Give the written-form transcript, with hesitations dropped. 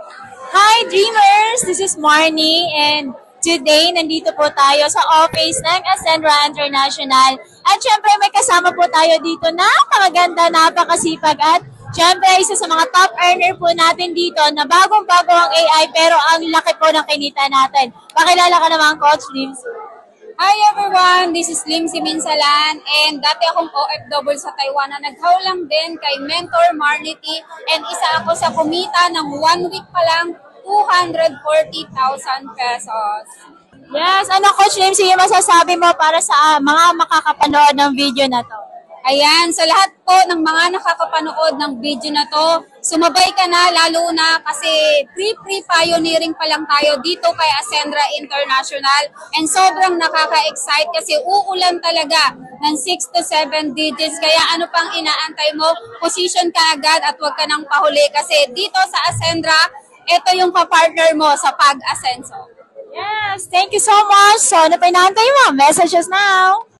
Hi Dreamers! This is Marnie and today nandito po tayo sa office ng Ascendra International. At syempre may kasama po tayo dito na napakaganda, napakasipag at syempre isa sa mga top earner po natin dito na bagong-bago ang AI pero ang laki po ng kinita natin. Pakilala ka naman Coach Lims. Hi everyone, this is Lim Siminsalan and dati akong OFW sa Taiwan na naghawlang din kay Mentor Marnity and isa ako sa kumita ng 1 week pa lang 240,000 pesos. Yes, ano Coach Lims, yung masasabi mo para sa mga makakapanood ng video na to? Ayan, sa lahat po ng mga nakakapanood ng video na to, sumabay ka na lalo na kasi free pioneering pa lang tayo dito kay Ascendra International and sobrang nakaka-excite kasi uulan talaga ng 6 to 7 digits kaya ano pang inaantay mo, position ka agad at huwag ka nang pahuli kasi dito sa Ascendra, ito yung kapartner mo sa pag-asenso. Yes, thank you so much. So, ano pa inaantay mo? Messages now!